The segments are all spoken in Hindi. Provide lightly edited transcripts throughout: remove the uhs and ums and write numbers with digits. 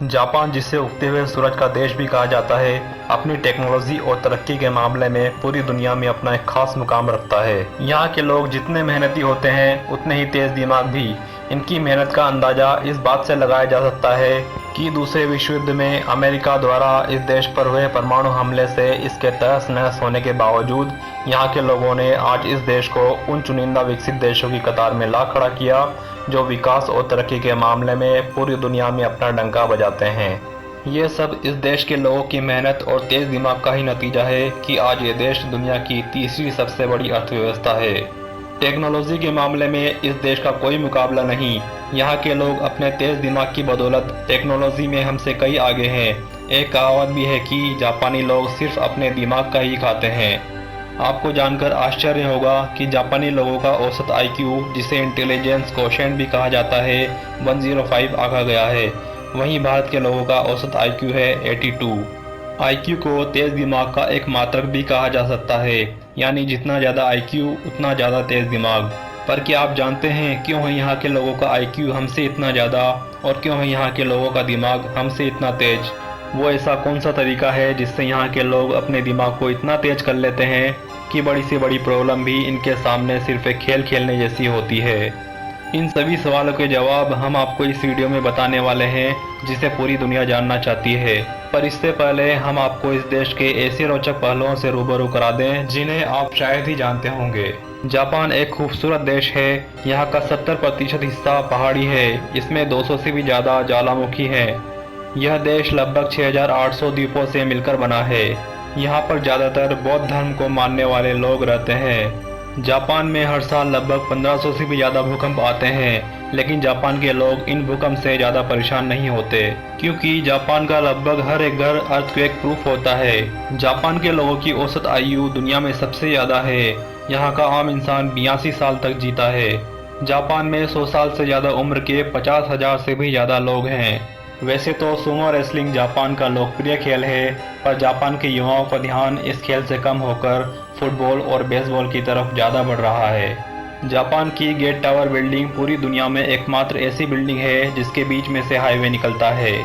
जापान, जिसे उगते हुए सूरज का देश भी कहा जाता है, अपनी टेक्नोलॉजी और तरक्की के मामले में पूरी दुनिया में अपना एक खास मुकाम रखता है। यहाँ के लोग जितने मेहनती होते हैं उतने ही तेज दिमाग भी। इनकी मेहनत का अंदाजा इस बात से लगाया जा सकता है कि दूसरे विश्व युद्ध में अमेरिका द्वारा इस देश पर हुए परमाणु हमले से इसके तहस नहस होने के बावजूद यहाँ के लोगों ने आज इस देश को उन चुनिंदा विकसित देशों की कतार में ला खड़ा किया जो विकास और तरक्की के मामले में पूरी दुनिया में अपना डंका बजाते हैं। ये सब इस देश के लोगों की मेहनत और तेज दिमाग का ही नतीजा है कि आज ये देश दुनिया की तीसरी सबसे बड़ी अर्थव्यवस्था है। टेक्नोलॉजी के मामले में इस देश का कोई मुकाबला नहीं। यहाँ के लोग अपने तेज दिमाग की बदौलत टेक्नोलॉजी में हमसे कई आगे हैं। एक कहावत भी है कि जापानी लोग सिर्फ अपने दिमाग का ही खाते हैं। आपको जानकर आश्चर्य होगा कि जापानी लोगों का औसत आईक्यू, जिसे इंटेलिजेंस कोशेंट भी कहा जाता है, 105 आंका गया है। वहीं भारत के लोगों का औसत आईक्यू है 82। आईक्यू को तेज दिमाग का एक मात्रक भी कहा जा सकता है, यानी जितना ज़्यादा आईक्यू उतना ज़्यादा तेज दिमाग। पर क्या आप जानते हैं क्यों है यहाँ के लोगों का आईक्यू हमसे इतना ज़्यादा और क्यों है यहाँ के लोगों का दिमाग हमसे इतना तेज? वो ऐसा कौन सा तरीका है जिससे यहाँ के लोग अपने दिमाग को इतना तेज कर लेते हैं कि बड़ी से बड़ी प्रॉब्लम भी इनके सामने सिर्फ एक खेल खेलने जैसी होती है? इन सभी सवालों के जवाब हम आपको इस वीडियो में बताने वाले हैं, जिसे पूरी दुनिया जानना चाहती है। पर इससे पहले हम आपको इस देश के ऐसे रोचक पहलुओं से रूबरू करा दें जिन्हें आप शायद ही जानते होंगे। जापान एक खूबसूरत देश है। यहाँ का 70% हिस्सा पहाड़ी है। इसमें 200 से भी ज़्यादा ज्वालामुखी हैं। यह देश लगभग 6800 द्वीपों से मिलकर बना है। यहाँ पर ज़्यादातर बौद्ध धर्म को मानने वाले लोग रहते हैं। जापान में हर साल लगभग 1500 से भी ज़्यादा भूकंप आते हैं, लेकिन जापान के लोग इन भूकंप से ज़्यादा परेशान नहीं होते, क्योंकि जापान का लगभग हर एक घर अर्थक्वेक प्रूफ होता है। जापान के लोगों की औसत आयु दुनिया में सबसे ज़्यादा है। यहाँ का आम इंसान 82 साल तक जीता है। जापान में 100 साल से ज़्यादा उम्र के 50,000 से भी ज़्यादा लोग हैं। वैसे तो सुमो रेसलिंग जापान का लोकप्रिय खेल है, पर जापान के युवाओं का ध्यान इस खेल से कम होकर फुटबॉल और बेसबॉल की तरफ ज़्यादा बढ़ रहा है। जापान की गेट टावर बिल्डिंग पूरी दुनिया में एकमात्र ऐसी बिल्डिंग है जिसके बीच में से हाईवे निकलता है।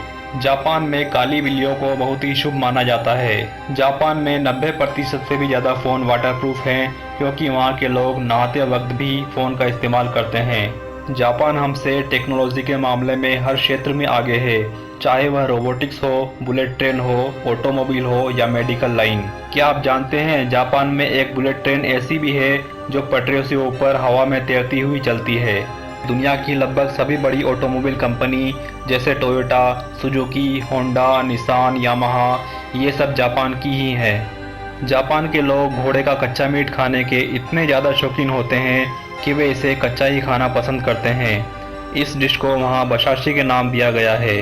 जापान में काली बिल्लियों को बहुत ही शुभ माना जाता है। जापान में 90% से भी ज़्यादा फ़ोन वाटरप्रूफ हैं, क्योंकि वहाँ के लोग नहाते वक्त भी फ़ोन का इस्तेमाल करते हैं। जापान हमसे टेक्नोलॉजी के मामले में हर क्षेत्र में आगे है, चाहे वह रोबोटिक्स हो, बुलेट ट्रेन हो, ऑटोमोबाइल हो या मेडिकल लाइन। क्या आप जानते हैं जापान में एक बुलेट ट्रेन ऐसी भी है जो पटरियों से ऊपर हवा में तैरती हुई चलती है? दुनिया की लगभग सभी बड़ी ऑटोमोबाइल कंपनी जैसे Toyota, Suzuki, Honda, Nissan, Yamaha, ये सब जापान की ही हैं। जापान के लोग घोड़े का कच्चा मीट खाने के इतने ज़्यादा शौकीन होते हैं कि वे इसे कच्चा ही खाना पसंद करते हैं। इस डिश को वहाँ बशाशी के नाम दिया गया है।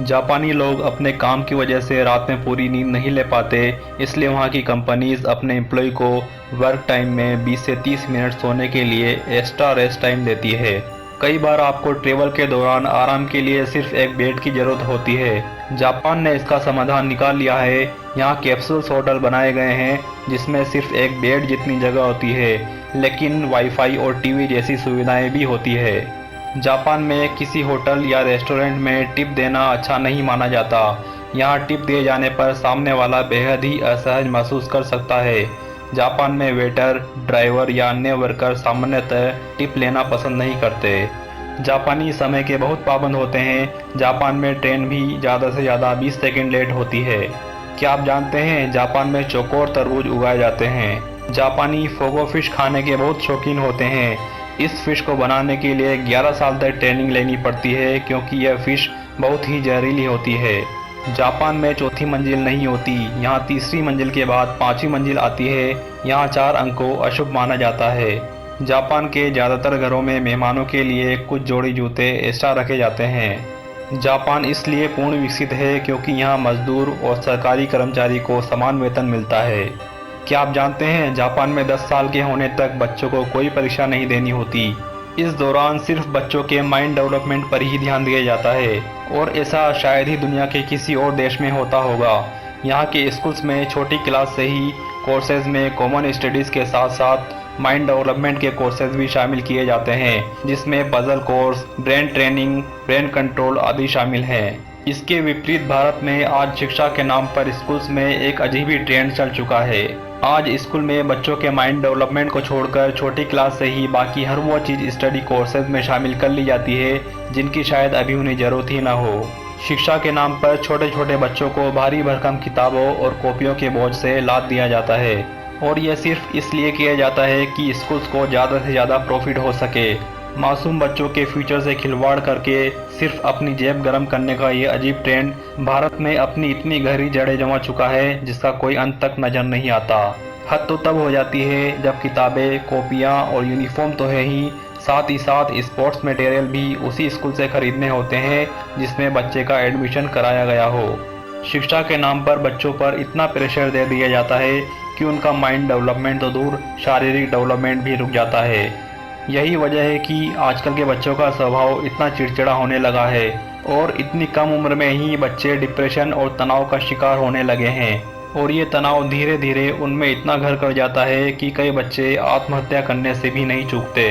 जापानी लोग अपने काम की वजह से रात में पूरी नींद नहीं ले पाते, इसलिए वहाँ की कंपनीज अपने एम्प्लॉय को वर्क टाइम में 20 से 30 मिनट सोने के लिए एक्स्ट्रा रेस्ट टाइम देती है। कई बार आपको ट्रेवल के दौरान आराम के लिए सिर्फ एक बेड की ज़रूरत होती है। जापान ने इसका समाधान निकाल लिया है। यहाँ कैप्सूल्स होटल बनाए गए हैं जिसमें सिर्फ एक बेड जितनी जगह होती है, लेकिन वाईफाई और टीवी जैसी सुविधाएं भी होती है। जापान में किसी होटल या रेस्टोरेंट में टिप देना अच्छा नहीं माना जाता। यहाँ टिप दिए जाने पर सामने वाला बेहद ही असहज महसूस कर सकता है। जापान में वेटर, ड्राइवर या अन्य वर्कर सामान्यतः टिप लेना पसंद नहीं करते। जापानी समय के बहुत पाबंद होते हैं। जापान में ट्रेन भी ज़्यादा से ज़्यादा 20 सेकंड लेट होती है। क्या आप जानते हैं जापान में चौकोर तरबूज उगाए जाते हैं? जापानी फोगो फिश खाने के बहुत शौकीन होते हैं। इस फिश को बनाने के लिए 11 साल तक ट्रेनिंग लेनी पड़ती है, क्योंकि यह फिश बहुत ही जहरीली होती है। जापान में चौथी मंजिल नहीं होती। यहाँ तीसरी मंजिल के बाद 5वीं मंजिल आती है। यहाँ 4 अंक को अशुभ माना जाता है। जापान के ज़्यादातर घरों में मेहमानों के लिए कुछ जोड़ी जूते एक्स्ट्रा रखे जाते हैं। जापान इसलिए पूर्ण विकसित है क्योंकि यहाँ मजदूर और सरकारी कर्मचारी को समान वेतन मिलता है। क्या आप जानते हैं जापान में 10 साल के होने तक बच्चों को कोई परीक्षा नहीं देनी होती। इस दौरान सिर्फ बच्चों के माइंड डेवलपमेंट पर ही ध्यान दिया जाता है, और ऐसा शायद ही दुनिया के किसी और देश में होता होगा। यहाँ के स्कूल्स में छोटी क्लास से ही कोर्सेज में कॉमन स्टडीज़ के साथ साथ माइंड डेवलपमेंट के कोर्सेज भी शामिल किए जाते हैं, जिसमें puzzle course, brain training, brain control आदि शामिल हैं। इसके विपरीत भारत में आज शिक्षा के नाम पर स्कूल्स में एक अजीब ही ट्रेंड चल चुका है। आज स्कूल में बच्चों के माइंड डेवलपमेंट को छोड़कर छोटी क्लास से ही बाकी हर वो चीज़ स्टडी कोर्सेज में शामिल कर ली जाती है जिनकी शायद अभी उन्हें ज़रूरत ही ना हो। शिक्षा के नाम पर छोटे छोटे बच्चों को भारी भरकम किताबों और कॉपियों के बोझ से लाद दिया जाता है और यह सिर्फ इसलिए किया जाता है कि स्कूल्स को ज़्यादा से ज़्यादा प्रॉफिट हो सके। मासूम बच्चों के फ्यूचर से खिलवाड़ करके सिर्फ अपनी जेब गर्म करने का ये अजीब ट्रेंड भारत में अपनी इतनी गहरी जड़ें जमा चुका है जिसका कोई अंत तक नजर नहीं आता। हद तो तब हो जाती है जब किताबें, कॉपियाँ और यूनिफॉर्म तो है ही, साथ ही साथ स्पोर्ट्स मटेरियल भी उसी स्कूल से खरीदने होते हैं जिसमें बच्चे का एडमिशन कराया गया हो। शिक्षा के नाम पर बच्चों पर इतना प्रेशर दे दिया जाता है कि उनका माइंड डेवलपमेंट तो दूर, शारीरिक डेवलपमेंट भी रुक जाता है। यही वजह है कि आजकल के बच्चों का स्वभाव इतना चिड़चिड़ा होने लगा है और इतनी कम उम्र में ही बच्चे डिप्रेशन और तनाव का शिकार होने लगे हैं और ये तनाव धीरे धीरे उनमें इतना घर कर जाता है कि कई बच्चे आत्महत्या करने से भी नहीं चूकते।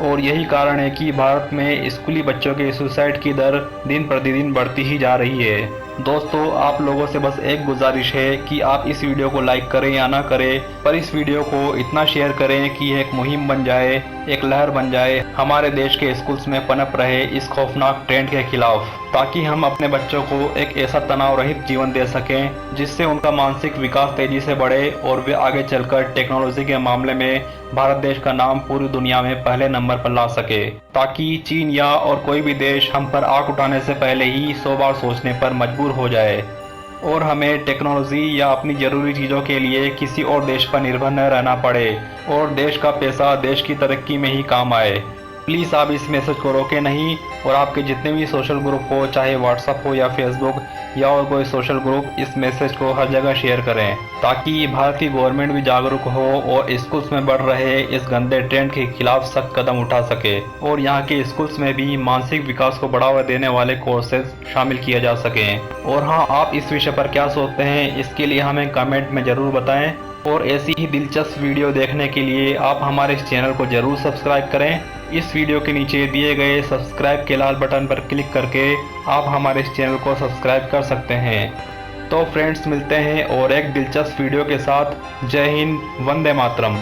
और यही कारण है कि भारत में स्कूली बच्चों के सुसाइड की दर दिन प्रतिदिन बढ़ती ही जा रही है। दोस्तों, आप लोगों से बस एक गुजारिश है कि आप इस वीडियो को लाइक करें या ना करें, पर इस वीडियो को इतना शेयर करें कि एक मुहिम बन जाए, एक लहर बन जाए हमारे देश के स्कूल्स में पनप रहे इस खौफनाक ट्रेंड के खिलाफ, ताकि हम अपने बच्चों को एक ऐसा तनाव रहित जीवन दे सकें जिससे उनका मानसिक विकास तेजी से बढ़े और वे आगे चलकर टेक्नोलॉजी के मामले में भारत देश का नाम पूरी दुनिया में पहले नंबर पर ला सके, ताकि चीन या और कोई भी देश हम पर आंख उठाने से पहले ही 100 बार सोचने पर मजबूर हो जाए और हमें टेक्नोलॉजी या अपनी ज़रूरी चीज़ों के लिए किसी और देश पर निर्भर न रहना पड़े और देश का पैसा देश की तरक्की में ही काम आए। प्लीज़ आप इस मैसेज को रोकें नहीं और आपके जितने भी सोशल ग्रुप हो, चाहे व्हाट्सएप हो या फेसबुक या और कोई सोशल ग्रुप, इस मैसेज को हर जगह शेयर करें ताकि भारत की गवर्नमेंट भी जागरूक हो और स्कूल्स में बढ़ रहे इस गंदे ट्रेंड के खिलाफ सख्त कदम उठा सके और यहाँ के स्कूल्स में भी मानसिक विकास को बढ़ावा देने वाले कोर्सेज शामिल किए जा सकें। और हाँ, आप इस विषय पर क्या सोचते हैं इसके लिए हमें कमेंट में ज़रूर बताएं और ऐसी ही दिलचस्प वीडियो देखने के लिए आप हमारे इस चैनल को ज़रूर सब्सक्राइब करें। इस वीडियो के नीचे दिए गए सब्सक्राइब के लाल बटन पर क्लिक करके आप हमारे इस चैनल को सब्सक्राइब कर सकते हैं। तो फ्रेंड्स, मिलते हैं और एक दिलचस्प वीडियो के साथ। जय हिंद, वंदे मातरम।